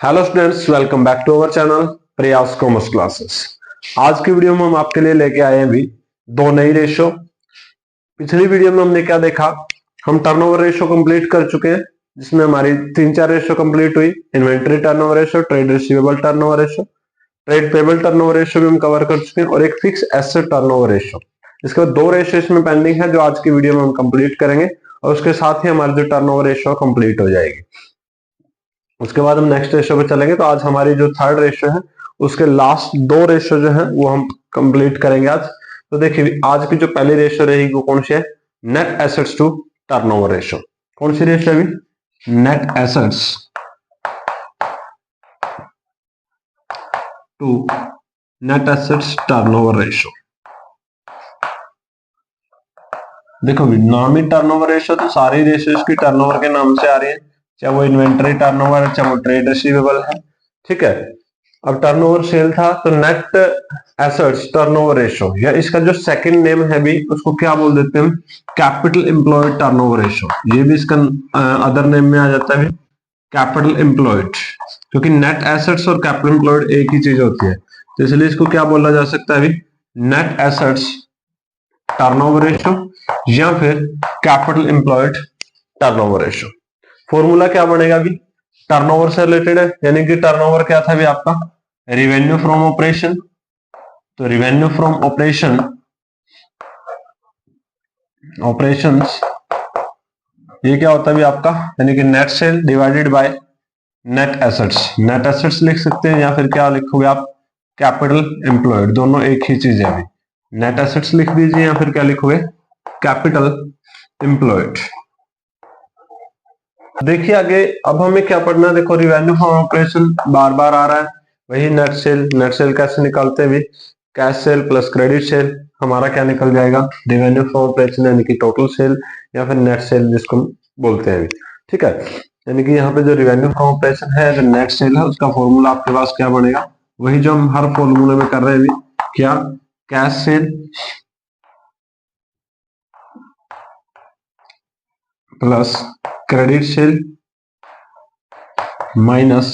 Hello students, welcome back to our channel Prayas commerce classes. आज की video में हम आपके लिए लेके आए हैं भी दो नई रेशो। पिछली वीडियो में हमने क्या देखा, हम टर्नओवर रेशो कंप्लीट कर चुके हैं जिसमें हमारी 3-4 रेशो कंप्लीट हुई। Inventory turnover ratio, trade receivable turnover ratio, trade payable turnover ratio भी हम कवर कर चुके हैं और एक फिक्स एसेट टर्नओवर रेशो। इसके बाद दो रेशो इसमें पेंडिंग है जो आज की वीडियो में हम कंप्लीट करेंगे और उसके साथ ही हमारी जो टर्नओवर रेशो कंप्लीट हो जाएगी। उसके बाद हम नेक्स्ट रेशो पे चलेंगे। तो आज हमारी जो थर्ड रेशो है उसके लास्ट दो रेशो जो है वो हम कंप्लीट करेंगे आज। तो देखिए आज की जो पहली रेशो रहेगी वो कौन सी है, net assets to turnover ratio. कौन सी रेशो है, net assets to net assets turnover ratio. देखो नाम ही टर्नओवर रेशो, तो सारी रेशो इसकी टर्नओवर के नाम से आ रही है, चाहे वो इन्वेंटरी टर्नओवर है चाहे वो ट्रेड रिसीवेबल है। ठीक है, अब टर्नओवर सेल था तो नेट एसेट्स टर्नओवर रेशो, या इसका जो सेकंड नेम है भी उसको क्या बोल देते हैं हम, कैपिटल एम्प्लॉयड टर्नओवर रेशो। ये भी इसका अदर नेम में आ जाता है कैपिटल एम्प्लॉयड, क्योंकि नेट एसेट्स और कैपिटल एम्प्लॉयड एक ही चीज होती है, तो इसलिए इसको क्या बोला जा सकता है, नेट एसेट्स टर्नओवर रेशो या फिर capital employed turnover ratio. Formula क्या बनेगा अभी, टर्नओवर से रिलेटेड है, यानी कि टर्नओवर क्या था अभी आपका, रिवेन्यू फ्रॉम ऑपरेशन। तो रिवेन्यू फ्रॉम ऑपरेशंस ये क्या होता है अभी आपका, यानी कि net cell divided by net assets. Net assets लिख सकते हैं या फिर क्या लिखोगे आप, कैपिटल एम्प्लॉयड, दोनों एक ही चीज है अभी। नेट एसेट्स लिख दीजिए या फिर क्या लिखोगे, कैपिटल एम्प्लॉयड। देखिए आगे अब हमें क्या पढ़ना है, देखो रिवेन्यू फ्रॉम ऑपरेशन बार बार आ रहा है, वही नेट सेल। नेट सेल कैसे निकालते हैं, cash sale plus credit cell, हमारा क्या निकल जाएगा, रिवेन्यू फ्रॉम ऑपरेशन यानी कि टोटल सेल या फिर नेट सेल जिसको हम बोलते हैं। ठीक है, यानी कि यहाँ पे जो रिवेन्यू फ्रॉम ऑपरेशन है, जो नेट सेल है, उसका फॉर्मूला आपके पास क्या बनेगा, वही जो हम हर फॉर्मूले में कर रहे हैं, क्या, cash sale plus credit sale minus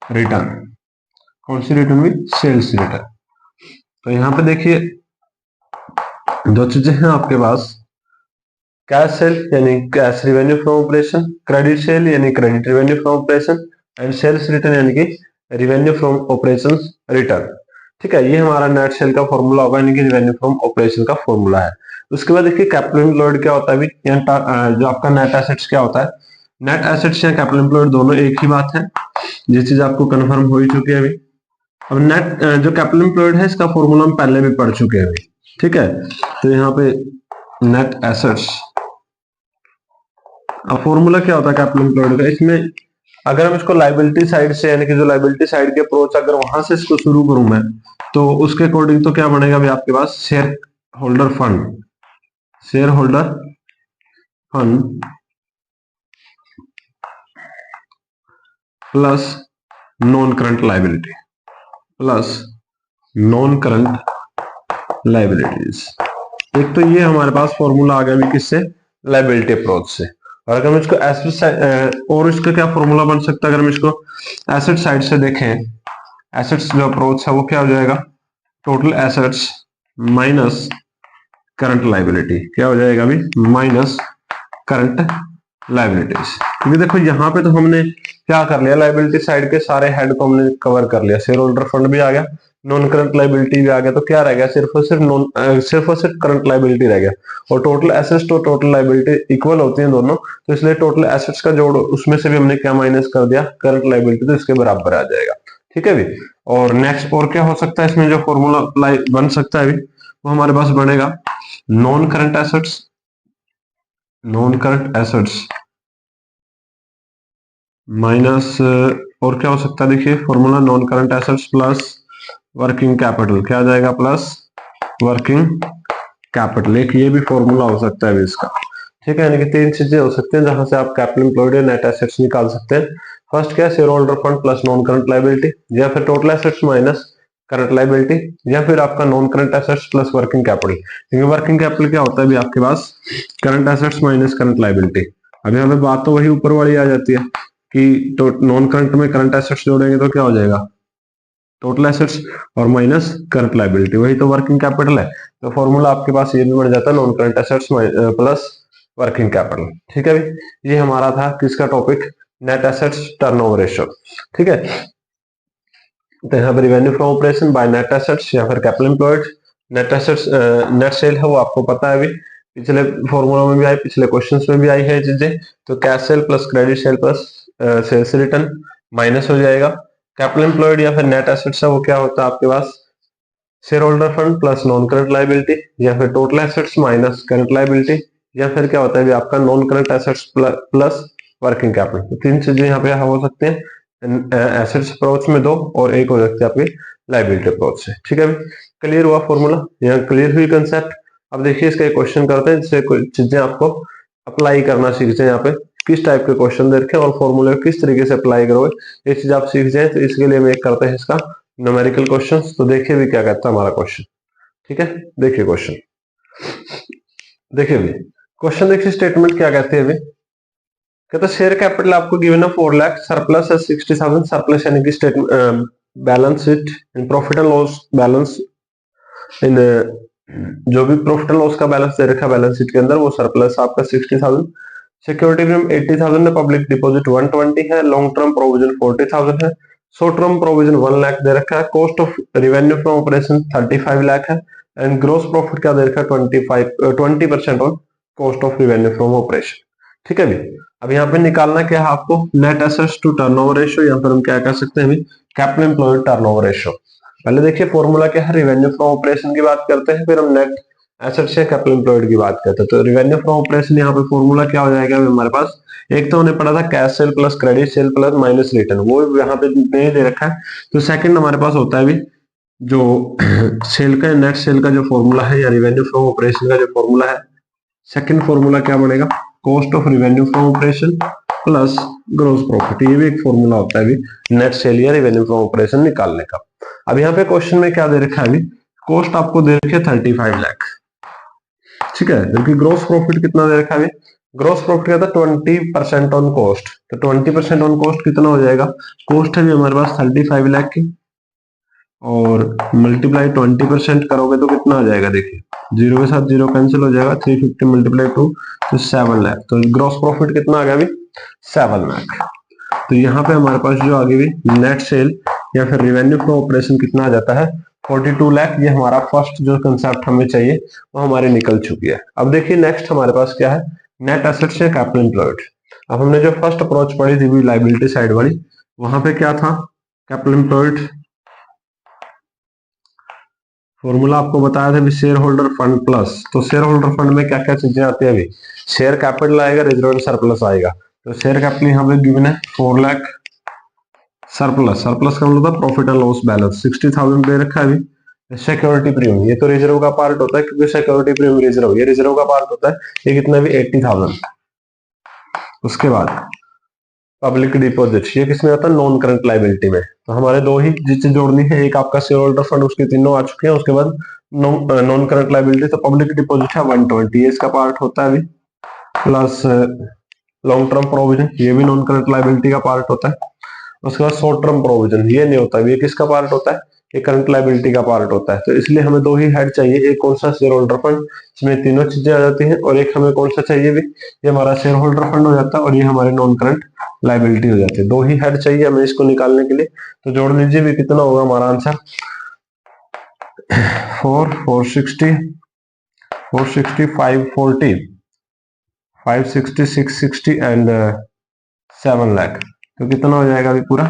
return. कौन सी रिटर्न भी, सेल्स रिटर्न। तो यहां पे देखिए दो चीजें हैं आपके पास, कैश सेल यानी cash revenue from operation, credit sale यानी credit revenue from operation, and sales return यानी कि रिवेन्यू फ्रॉम ऑपरेशन रिटर्न। ठीक है, ये हमारा नेट सेल का फॉर्मूला होगा, यानी कि रिवेन्यू फ्रॉम ऑपरेशन का फॉर्मूला है। उसके बाद देखिए कैपिटल एम्प्लॉयड क्या होता है, जो आपका नेट एसेट्स क्या होता है, नेट एसेट्स या कैपिटल एम्प्लॉयड दोनों एक ही बात है, ये चीज आपको कंफर्म हो ही चुकी है अभी। अब नेट जो कैपिटल एम्प्लॉयड है इसका फॉर्मूला हम पहले भी पढ़ चुके हैं अभी। ठीक है, तो यहाँ पे नेट एसेट्स, अब फॉर्मूला क्या होता है कैपिटल एम्प्लॉयड का, इसमें अगर हम इसको लाइबिलिटी साइड से, यानी कि जो लाइबिलिटी साइड के अप्रोच अगर वहां से इसको शुरू करूं मैं, तो उसके अकॉर्डिंग तो क्या बनेगा अभी आपके पास, shareholder fund, shareholder fund plus non current liability plus non current liabilities. एक तो ये हमारे पास फॉर्मूला आ गया अभी किससे, लाइबिलिटी अप्रोच से। और अगर हम इसको एसेट और इसका क्या फॉर्मूला बन सकता है, अगर हम इसको एसेट साइड से देखें, एसेट्स जो अप्रोच है वो क्या हो जाएगा, total assets minus current liability, क्या हो जाएगा अभी, माइनस करंट लाइबिलिटीज। क्योंकि देखो यहाँ पे तो हमने क्या कर लिया, लाइबिलिटी साइड के सारे हेड को हमने कवर कर लिया, शेयर होल्डर फंड भी आ गया, नॉन करंट लाइबिलिटी भी आ गया, तो क्या रह गया, सिर्फ और सिर्फ करंट लाइबिलिटी रह गया। और टोटल एसेट्स तो टोटल लाइबिलिटी इक्वल होती हैं दोनों, तो इसलिए टोटल एसेट्स का जोड़, उसमें से भी हमने क्या माइनस कर दिया, करंट लाइबिलिटी, तो इसके बराबर आ जाएगा। ठीक है भी, और नेक्स्ट और क्या हो सकता है इसमें, जो फॉर्मूला अप्लाई बन सकता है वो हमारे पास बनेगा, non current assets, non current assets minus, और क्या हो सकता है, देखिए formula non current assets plus working capital, क्या आ जाएगा, प्लस वर्किंग कैपिटल। एक ये भी फॉर्मूला हो सकता है इसका। ठीक है, यानी कि तीन चीजें हो सकती हैं जहां से आप कैपिटल एम्प्लॉयड या नेट एसेट्स निकाल सकते हैं। फर्स्ट क्या है, shareholder fund plus non current liability, या फिर total assets minus current liability, या फिर आपका non current assets plus working capital. क्योंकि वर्किंग कैपिटल क्या होता है अभी आपके पास, current assets minus current liability. अभी हमें बात तो वही ऊपर वाली आ जाती है, कि नॉन करंट में करंट एसेट्स जोड़ेंगे तो क्या हो जाएगा, टोटल एसेट्स और माइनस करंट लायबिलिटी, वही तो वर्किंग कैपिटल है। तो फॉर्मूला आपके पास ये भी बन जाता है, non current assets plus working capital. ठीक है भाई, ये हमारा था किसका topic, net assets turnover ratio. ठीक है, तो यहाँ पर revenue from operation bye net assets या फिर capital employed. Net assets net cell है वो आपको पता है अभी, पिछले फॉर्मूला में भी आई, पिछले क्वेश्चंस में भी आई है चीजें। तो cash sale plus credit sale plus sales return minus हो जाएगा। कैपिटल एम्प्लॉयड या फिर नेट एसेट्स है वो क्या होता है आपके पास, shareholder fund plus non current liability, या फिर total assets minus current liability, या फिर क्या होता है भी आपका non current assets plus working capital. तो तीन चीजें यहाँ पे हो सकते हैं, एसेट्स अप्रोच में दो और एक हो सकती है आपकी लायबिलिटी अप्रोच से। ठीक है, क्लियर हुआ फॉर्मूला, यहाँ क्लियर हुई कंसेप्ट। अब देखिए इसका एक क्वेश्चन करते हैं जिससे कुछ चीजें आपको अप्लाई करना सीख जाए, यहाँ पे किस टाइप के क्वेश्चन दे रखे और फॉर्मूले को किस तरीके से अप्लाई करोगे, ये चीज आप सीख जाए। तो इसके लिए हम एक करते हैं इसका न्यूमेरिकल क्वेश्चन। तो देखिए भी क्या कहता है हमारा क्वेश्चन। ठीक है, देखिए क्वेश्चन, देखिए भी क्वेश्चन, देखिए स्टेटमेंट क्या कहते हैं अभी, कहते हैं शेयर कैपिटल आपको गिवन है 4 लाख, सरप्लस है 60,000, सरप्लस यानी कि statement balance sheet in profit and loss balance, इन जो भी प्रॉफिट एंड लॉस का बैलेंस दे रखा है बैलेंस शीट के अंदर वो सरप्लस आपका 60,000, सिक्योरिटी प्रीमियम 80,000 है, पब्लिक डिपॉजिट 120 है, लॉन्ग टर्म प्रोविजन 40,000 है, शॉर्ट टर्म प्रोविजन 1 लाख दे रखा है, cost of revenue from operation 35 lakh है, एंड ग्रोस प्रॉफिट क्या दे रखा है 20% on cost of revenue from operation. ठीक है भी, अब यहाँ पे निकालना क्या है आपको, net assets to turnover ratio, या फिर हम क्या कर सकते हैं अभी कैपिटल एम्प्लॉयड टर्नओवर रेशियो। पहले देखिए फॉर्मूला क्या है, रेवेन्यू फ्रॉम ऑपरेशन की बात करते हैं, फिर हम नेट एसेट्स या कैपिटल एम्प्लॉयड की बात करते हैं। तो रेवेन्यू फ्रॉम ऑपरेशन यहाँ पे फॉर्मूला क्या हो जाएगा हमारे पास, एक तो हमने पढ़ा था cash sale plus credit sale plus minus return, वो यहाँ पे नहीं दे रखा है। तो सेकंड हमारे पास होता है अभी जो सेल का नेट सेल का जो फॉर्मूला है या रेवेन्यू फ्रॉम ऑपरेशन का जो फॉर्मूला है, सेकंड फॉर्मूला क्या बनेगा, cost of revenue from operation plus gross profit. ये भी एक फॉर्मूला होता है अभी नेट सेल या रेवेन्यू फ्रॉम ऑपरेशन निकालने का। अब यहाँ पे क्वेश्चन में क्या दे रखा है अभी, कॉस्ट आपको दे रखी है 35 लाख। ठीक है, जबकि ग्रोस प्रॉफिट कितना दे रखा है अभी, ग्रोस प्रॉफिट क्या था 20% ऑन कॉस्ट। तो 20% ऑन कॉस्ट कितना हो जाएगा, कॉस्ट है भी हमारे पास 35 लाख की, और मल्टीप्लाई 20% करोगे तो कितना आ जाएगा, देखिए जीरो के साथ जीरो कैंसिल हो जाएगा, 350 मल्टीप्लाई 2 तो 7 लाख। तो ग्रॉस प्रॉफिट कितना आ गया अभी 7 लाख। तो यहाँ पे हमारे पास जो आगे भी नेट सेल या फिर रेवेन्यू फ्रॉम ऑपरेशन कितना आ जाता है 42 लाख। ये हमारा फर्स्ट जो कंसेप्ट हमें चाहिए वो हमारे निकल चुकी है। अब देखिए नेक्स्ट हमारे पास क्या है, नेट एसेट्स या कैपिटल एम्प्लॉयड। अब हमने जो फर्स्ट अप्रोच पढ़ी थी लायबिलिटी साइड वाली, वहां पे क्या था, कैपिटल एम्प्लॉयड फॉर्मूला आपको बताया था शेयर होल्डर फंड प्लस। तो शेयर होल्डर फंड में क्या क्या चीजें आती है अभी, शेयर कैपिटल आएगा, रिजर्व सरप्लस आएगा। तो शेयर कैपिटल यहाँ पे गिवन है 4 लाख, सरप्लस, सरप्लस का मतलब प्रॉफिट एंड लॉस बैलेंस 60,000 दे रखा है अभी। सिक्योरिटी प्रीमियम ये तो रिजर्व का पार्ट होता है, क्योंकि सिक्योरिटी प्रीमियम रिजर्व, ये रिजर्व का पार्ट होता है, ये कितना भी 80,000। उसके बाद पब्लिक डिपॉजिट, ये किसमें आता है, नॉन करंट लायबिलिटी में। तो हमारे दो ही चीजें जोड़नी है, एक आपका शेयर होल्डर फंड, उसके तीनों आ चुके हैं। उसके बाद नॉन करंट लायबिलिटी, तो पब्लिक डिपॉजिट है 120, इसका पार्ट होता है अभी, प्लस लॉन्ग टर्म प्रोविजन, ये भी नॉन करंट लायबिलिटी का पार्ट होता है। उसके बाद शॉर्ट टर्म प्रोविजन, ये नहीं होता, ये किसका पार्ट होता है, ये करंट लायबिलिटी का पार्ट होता है। तो इसलिए हमें दो ही हेड चाहिए, एक कौन सा शेयर होल्डर फंड, इसमें तीनों चीजें आ जाती हैं, और एक हमें कौन सा चाहिए भी, ये हमारा शेयर होल्डर फंड हो जाता है, और ये हमारे नॉन करंट लायबिलिटी हो जाती है। दो ही हेड चाहिए हमें इसको निकालने के लिए। तो जोड़ लीजिए भी कितना होगा हमारा आंसर, 460, 460, 540, 560, 660 एंड 7 लाख। तो कितना हो जाएगा अभी पूरा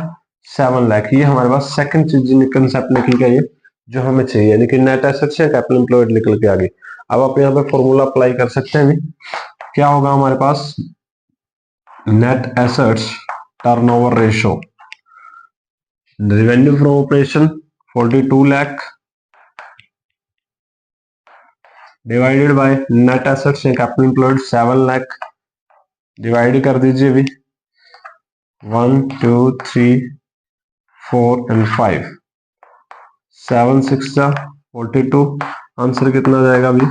7 लाख। ये हमारे पास सेकंड चीज कंसेप्ट निकल के ये जो हमें चाहिए, यानी कि नेट एसेट्स या कैपिटल एम्प्लॉयड निकल के आगे। अब आप यहाँ पे फॉर्मूला अप्लाई कर सकते हैं। क्या होगा हमारे पास, net assets turnover ratio, revenue from operation 42 lakh divided by net assets या कैपिटल एम्प्लॉयड 7 लाख, डिवाइड कर दीजिए अभी 1 2 3 4 एंड 5, 7 6 42, आंसर कितना जाएगा अभी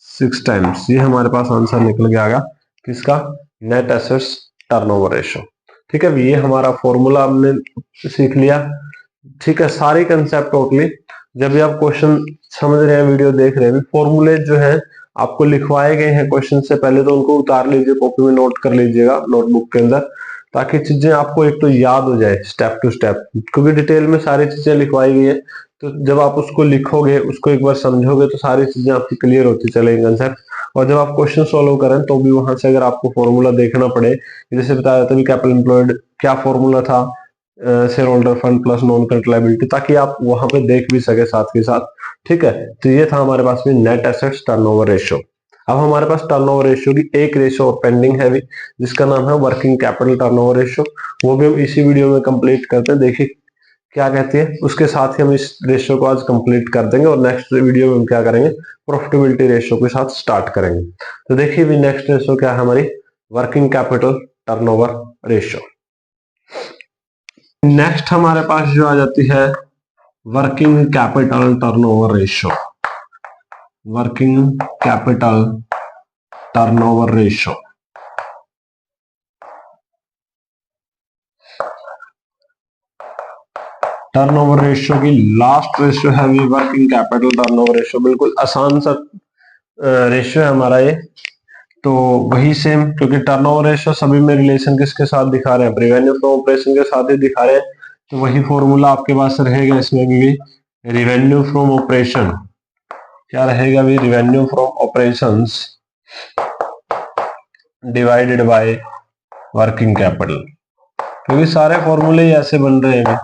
6 टाइम्स। ये हमारे पास आंसर निकल के आएगा किसका, नेट एसेट्स टर्नओवर रेशियो। ठीक है, ये हमारा फॉर्मूला हमने सीख लिया। ठीक है, सारी कंसेप्ट टोटली जब भी आप क्वेश्चन समझ रहे हैं, वीडियो देख रहे हैं, फॉर्मूले जो है आपको लिखवाए गए हैं क्वेश्चन से पहले, तो उनको उतार लीजिए, कॉपी में नोट कर लीजिएगा नोटबुक के अंदर, ताकि चीजें आपको एक तो याद हो जाए स्टेप टू स्टेप, क्योंकि डिटेल में सारी चीजें लिखवाई गई है। तो जब आप उसको लिखोगे, उसको एक बार समझोगे, तो सारी चीजें आपकी क्लियर होती चलेंगी कंसेप्ट। और जब आप क्वेश्चन सॉल्व करें तो भी वहां से अगर आपको फॉर्मूला देखना पड़े, जैसे बताया था कैपिटल एम्प्लॉयड क्या फॉर्मूला था, share holder fund plus non current liability, ताकि आप वहां पे देख भी सके साथ के साथ। ठीक है, तो ये था हमारे पास में नेट एसेट्स टर्नओवर रेशियो। अब हमारे पास टर्नओवर रेशियो की एक रेशियो और पेंडिंग है भी, जिसका नाम है वर्किंग कैपिटल टर्नओवर रेशियो। वो भी हम इसी वीडियो में कंप्लीट करते हैं, देखिए क्या कहती है। उसके साथ ही हम इस रेशियो को आज कंप्लीट कर देंगे, और नेक्स्ट वीडियो में हम क्या करेंगे, प्रॉफिटेबिलिटी रेशियो के साथ स्टार्ट करेंगे। तो देखिए भी नेक्स्ट रेशियो क्या है हमारी, working capital turnover ratio. Next हमारे पास जो आ जाती है working capital turnover ratio. Working capital turnover ratio, turnover ratio की लास्ट रेशियो है भी वर्किंग कैपिटल टर्नओवर रेशियो। बिल्कुल आसान सा रेशियो है हमारा ये, तो वही सेम, क्योंकि टर्नओवर रेशियो सभी में रिलेशन किसके साथ दिखा रहे हैं, रेवेन्यू फ्रॉम ऑपरेशन के साथ ही दिखा रहे हैं। तो वही फॉर्मूला आपके पास रहेगा इसमें भी, रेवेन्यू फ्रॉम ऑपरेशन क्या रहेगा भी, revenue from operations divided by working capital, क्योंकि सारे फॉर्मूले ही ऐसे बन रहे हैं।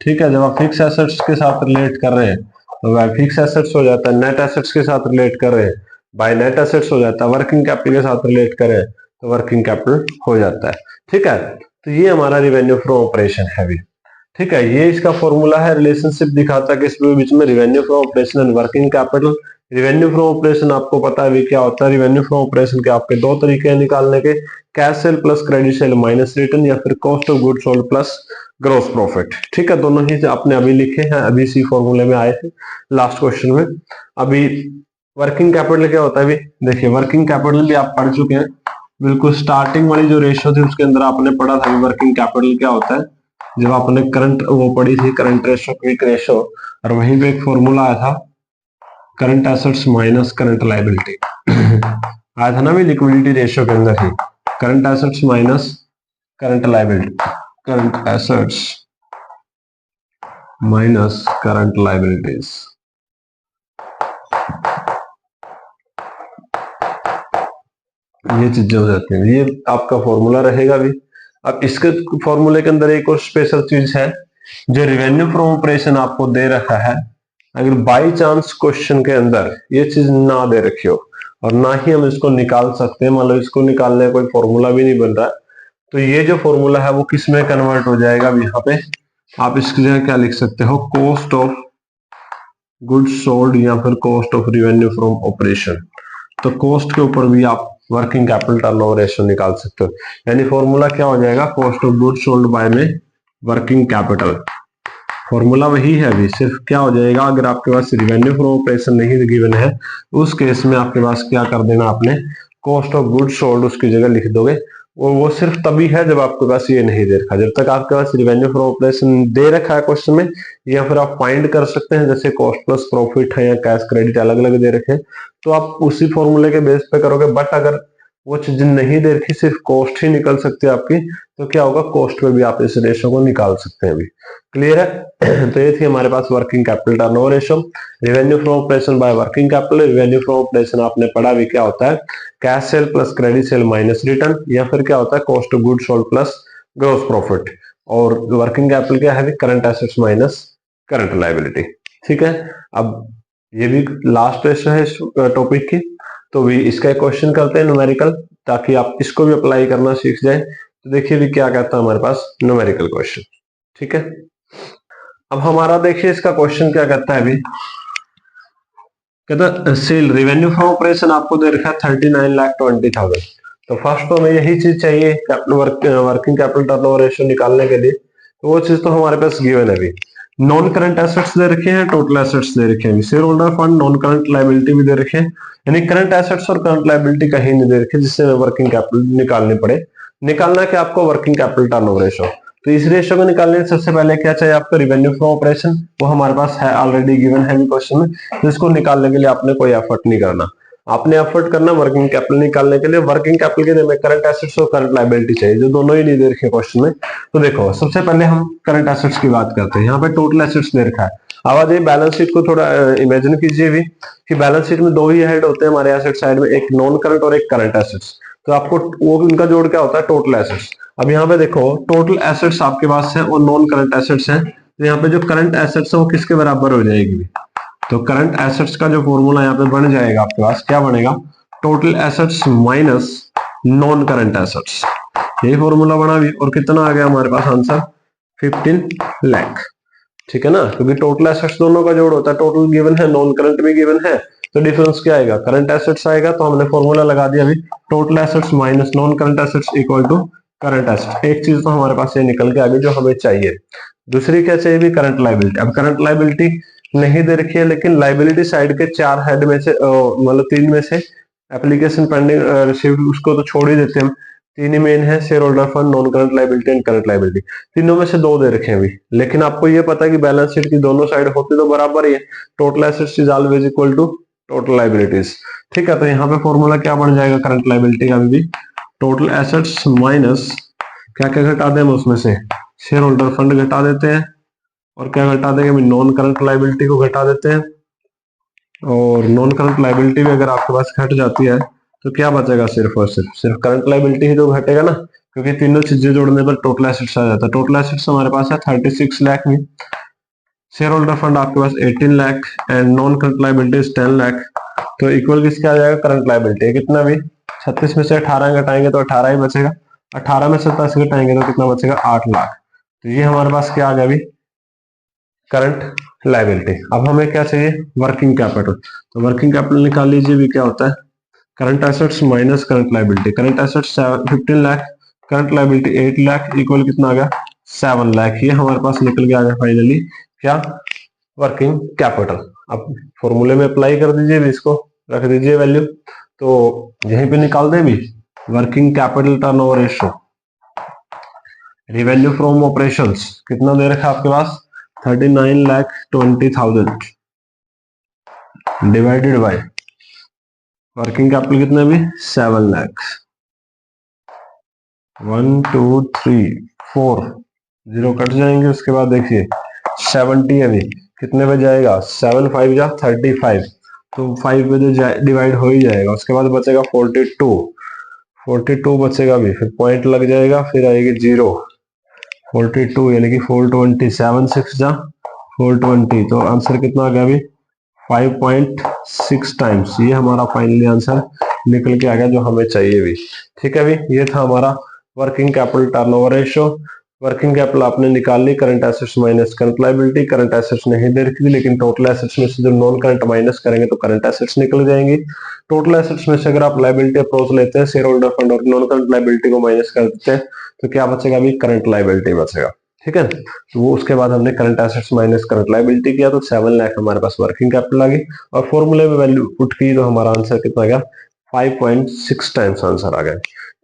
ठीक है, जब आप फिक्स एसेट्स के साथ रिलेट कर रहे हैं तो बाय फिक्स एसेट्स हो जाता है, नेट एसेट्स के साथ रिलेट कर रहे हैं बाय नेट एसेट्स हो जाता है, वर्किंग कैपिटल के साथ रिलेट करें तो वर्किंग कैपिटल हो जाता है। ठीक है, तो ये हमारा रेवेन्यू फ्रॉम ऑपरेशन है भी। ठीक है, ये इसका फॉर्मूला है, रिलेशनशिप दिखाता है किसके बीच में, revenue from operation and working capital. Revenue from operation आपको पता है भी क्या होता है, रेवेन्यू फ्रॉम ऑपरेशन के आपके दो तरीके हैं निकालने के, cash sale plus credit sale minus return, या फिर cost of good sold plus gross profit. ठीक है, दोनों ही आपने अभी लिखे हैं, अभी इसी फॉर्मूले में आए थे लास्ट क्वेश्चन में। अभी वर्किंग कैपिटल क्या होता है भी, देखिए वर्किंग कैपिटल भी आप पढ़ चुके हैं, बिल्कुल स्टार्टिंग वाली जो रेशियो थी उसके अंदर आपने पढ़ा था वर्किंग कैपिटल क्या होता है, जब आपने करंट वो पढ़ी थी, करंट रेशियो क्विक रेशियो, और वहीं पे एक फॉर्मूला आया था current assets minus current liability आया था ना भी, लिक्विडिटी रेशियो के अंदर ही, current assets minus current liability, current assets minus current liabilities. ये चीजें हो जाती हैं, ये आपका फॉर्मूला रहेगा भी। अब इसके फॉर्मूले के अंदर एक और स्पेशल चीज है, जो रेवेन्यू फ्रॉम ऑपरेशन आपको दे रखा है, अगर बाई चांस क्वेश्चन के अंदर ये चीज ना दे रखी हो और ना ही हम इसको निकाल सकते हैं, मान लो इसको निकालने का कोई फॉर्मूला भी नहीं बन रहा है, तो ये जो फॉर्मूला है वो किस में कन्वर्ट हो जाएगा। अब यहाँ पे आप इसकी जगह क्या लिख सकते हो, कॉस्ट ऑफ गुड्स सोल्ड या फिर cost of revenue from operation. तो कॉस्ट के ऊपर भी आप वर्किंग कैपिटल टर्नओवर रेशियो निकाल सकते हो, यानी फॉर्मूला क्या हो जाएगा, cost of goods sold by में वर्किंग कैपिटल। फॉर्मूला वही है अभी, सिर्फ क्या हो जाएगा, अगर आपके पास रेवेन्यू फ्रॉम ऑपरेशन नहीं गिवन है उस केस में आपके पास क्या कर देना, आपने कॉस्ट ऑफ गुड्स सोल्ड उसकी जगह लिख दोगे। वो सिर्फ तभी है जब आपके पास ये नहीं दे रखा, जब तक आपके पास रेवेन्यू फ्रॉम ऑपरेशन दे रखा है क्वेश्चन में, या फिर आप फाइंड कर सकते हैं जैसे कॉस्ट प्लस प्रॉफिट है या कैश क्रेडिट अलग अलग दे रखे हैं, तो आप उसी फॉर्मूले के बेस पे करोगे। बट अगर वो चीज नहीं दे रखी, सिर्फ कॉस्ट ही निकल सकती है आपकी, तो क्या होगा, कॉस्ट पे भी आप इस रेशियो को निकाल सकते हैं अभी। क्लियर है तो ये थी हमारे पास working capital turnover ratio, revenue from operation by working capital. Revenue from operation आपने पढ़ा भी क्या होता है, cash sale plus credit sale minus return, या फिर क्या होता है cost of good sold plus gross profit. और वर्किंग कैपिटल क्या है, current assets minus current liability. ठीक है, अब ये भी लास्ट रेशियो है इस टॉपिक की, तो भी इसका एक क्वेश्चन करते हैं न्यूमेरिकल, ताकि आप इसको भी अप्लाई करना सीख जाए। तो देखिए भी क्या कहता है हमारे पास न्यूमेरिकल क्वेश्चन। ठीक है, अब हमारा देखिए इसका क्वेश्चन क्या कहता है अभी, कहता सेल रेवेन्यू फ्रॉम ऑपरेशन आपको दे रखा है 39,20,000। तो फर्स्ट तो हमें यही चीज चाहिए वर्किंग कैपिटल टर्नओवर रेशियो निकालने के लिए, तो वो चीज तो हमारे पास गिवन है अभी। नॉन करंट एसेट्स दे रखे हैं, टोटल एसेट्स दे रखे हैं, share holder fund, non current liability भी दे रखे हैं, यानी करंट एसेट्स और करंट लायबिलिटी कहीं नहीं दे रखे जिससे वर्किंग कैपिटल निकालनी पड़े। निकालना क्या आपको, वर्किंग कैपिटल टर्नओवर रेशो। तो इस रेशो को निकालने से सबसे पहले क्या चाहिए आपको, रेवेन्यू फ्रॉम ऑपरेशन, वो हमारे पास है ऑलरेडी गिवन है भी क्वेश्चन में। तो इसको निकालने के लिए आपने कोई एफर्ट नहीं करना, आपने एफर्ट करना वर्किंग कैपिटल निकालने के लिए। वर्किंग कैपिटल के लिए हमें करंट एसेट्स और करंट लायबिलिटी चाहिए, जो दोनों ही नहीं दे रखे क्वेश्चन में। तो देखो सबसे पहले हम करंट एसेट्स की बात करते हैं। यहाँ पे टोटल एसेट्स दे रखा है। अब आज बैलेंस शीट को थोड़ा इमेजिन कीजिए भी कि बैलेंस शीट में दो ही हेड होते हैं हमारे एसेट साइड में, एक नॉन करंट और एक करंट एसेट्स। तो आपको वो उनका जोड़ क्या होता है, टोटल एसेट्स। अब यहाँ पे देखो टोटल एसेट्स आपके पास है और नॉन करंट एसेट्स हैं। तो यहाँ पे जो करंट एसेट्स है वो किसके बराबर हो जाएगी, तो करंट एसेट्स का जो फॉर्मूला यहाँ पे बन जाएगा आपके पास, क्या बनेगा, total assets minus non current assets. यही फॉर्मूला बना भी, और कितना आ गया हमारे पास आंसर, 15 लाख। ठीक है ना, क्योंकि टोटल एसेट्स दोनों का जोड़ होता है, टोटल गिवन है, नॉन करंट भी गिवन है, तो डिफरेंस क्या आएगा, करंट एसेट्स आएगा। तो हमने फॉर्मूला लगा दिया अभी, total assets minus non current assets equal to current assets. एक चीज तो हमारे पास ये निकल के आ गई जो हमें चाहिए। दूसरी क्या चाहिए भी, करंट लायबिलिटी। अब करंट लायबिलिटी नहीं दे रखी है, लेकिन लायबिलिटी साइड के 4 हेड में से मतलब 3 में से एप्लीकेशन पेंडिंग रिसीव्ड उसको तो छोड़ ही देते हैं हम। 3 ही मेन है, shareholder fund, non current liability and current liability. तीनों में से 2 दे रखे हैं अभी, लेकिन आपको ये पता है कि बैलेंस शीट की दोनों साइड होती तो बराबर ही है, total assets is always equal to total liabilities. ठीक है, तो यहाँ पे फॉर्मूला क्या बन जाएगा करंट लायबिलिटी का भी, टोटल एसेट्स माइनस क्या क्या घटा दें हम उसमें से, शेयर होल्डर फंड घटा देते हैं, और क्या घटा देंगे, नॉन करंट लायबिलिटी को घटा देते हैं। और नॉन करंट लायबिलिटी भी अगर आपके पास घट जाती है तो क्या बचेगा, सिर्फ और सिर्फ करंट लायबिलिटी ही तो घटेगा ना, क्योंकि तीनों चीजें जोड़ने पर टोटल एसेट्स आ जाता है। टोटल एसेट्स हमारे पास है 36 लाख में, शेयर होल्डर फंड आपके पास 18 lakh and non current liability 10 lakh. तो इक्वल किसके आ जाएगा, करंट लायबिलिटी। कितना भी 36 में से 18 घटाएंगे तो 18 ही बचेगा, 18 में से 27 घटाएंगे तो कितना बचेगा, 8 लाख। तो ये हमारे पास क्या आ गया अभी, करंट लायबिलिटी। अब हमें क्या चाहिए, वर्किंग कैपिटल। तो वर्किंग कैपिटल निकाल लीजिए भी, क्या होता है, current assets minus current liability. Current assets 15 lakh, current liability 8 lakh, equal कितना आ गया, 7 लाख। ये हमारे पास निकल के आ गया फाइनली क्या, वर्किंग कैपिटल। अब फॉर्मूले में अप्लाई कर दीजिए भी, इसको रख दीजिए वैल्यू, तो यहीं पे निकाल दे भी, working capital turnover ratio, revenue from operations कितना दे रखा है आपके पास, 39,20,000 डिवाइडेड बाय वर्किंग कैपिटल कितना भी, 7 लाख। 1 2 3 4 जीरो कट जाएंगे, उसके बाद देखिए 70 अभी कितने पे जाएगा, 7 5 जा 35, तो 5 पे तो डिवाइड हो ही जाएगा। उसके बाद बचेगा 42 बचेगा भी, फिर पॉइंट लग जाएगा, फिर आएगी 0, 42 यानी कि 420, 7 6 जा 420, तो आंसर कितना आ गया अभी, 5.6 टाइम्स। ये हमारा फाइनली आंसर निकल के आ गया जो हमें चाहिए भी। ठीक है भी, ये था हमारा working capital turnover ratio. Working capital आपने निकाल ली, current assets minus current liability. Current assets नहीं दे रखी थी, लेकिन टोटल एसेट्स में से जो नॉन करंट माइनस करेंगे तो करंट एसेट्स निकल जाएंगी। टोटल एसेट्स में से अगर आप लायबिलिटी अप्रोच लेते हैं, शेयर होल्डर फंड और नॉन करंट लायबिलिटी को माइनस कर देते हैं, तो क्या बचेगा अभी, करंट लायबिलिटी बचेगा। ठीक है, तो वो उसके बाद हमने current assets minus current liability किया, तो 7 लाख हमारे पास वर्किंग कैपिटल आ गई, और फॉर्मूले में वैल्यू पुट की तो हमारा आंसर कितना गया, 5.6 टाइम्स आंसर आ गया।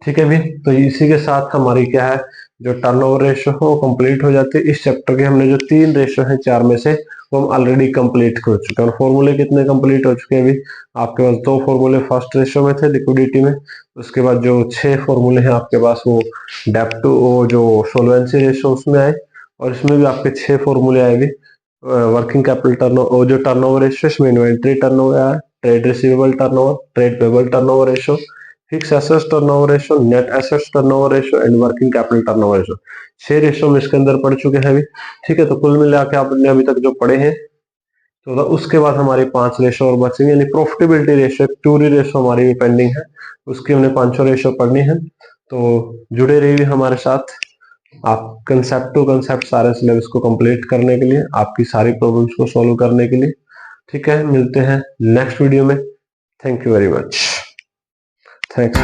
ठीक है भी, तो इसी के साथ हमारी क्या है, जो टर्नओवर रेशियो है वो कंप्लीट हो जाती है। इस चैप्टर के हमने जो 3 रेशियो है 4 में से, वो हम ऑलरेडी कंप्लीट कर चुके हैं। और फॉर्मूले कितने कंप्लीट हो चुके हैं अभी, आपके पास 2 फॉर्मूले फर्स्ट रेशियो में थे लिक्विडिटी में, उसके बाद जो 6 फॉर्मूले हैं आपके पास वो डेप्ट टू जो सोलवेंसी रेशियो उसमें आए, और इसमें भी आपके 6 फॉर्मूले आए भी वर्किंग कैपिटल टर्नओवर, जो टर्नओवर रेशियो इसमें इन्वेंट्री टर्नओवर आया, trade receivable turnover, trade payable turnover ratio, fix assets turnover ratio, net assets turnover ratio and working capital turnover ratio. 6 ratio में इसके अंदर पढ़ चुके हैं अभी। ठीक है, तो कुल मिला के आपने अभी तक जो पढ़े हैं, तो उसके बाद हमारी 5 रेशियो और बचेंगे, यानी प्रॉफिटेबिलिटी रेशियो, प्यूरी रेशियो हमारी भी पेंडिंग है, उसकी हमने 5 रेशियो पढ़नी है। तो जुड़े रहिए हमारे साथ, आप कंसेप्ट टू कंसेप्ट सारे सिलेबस को कंप्लीट करने के लिए, आपकी सारी प्रॉब्लम्स को सॉल्व करने के लिए। ठीक है, मिलते हैं नेक्स्ट वीडियो में। Thank you very much, thanks.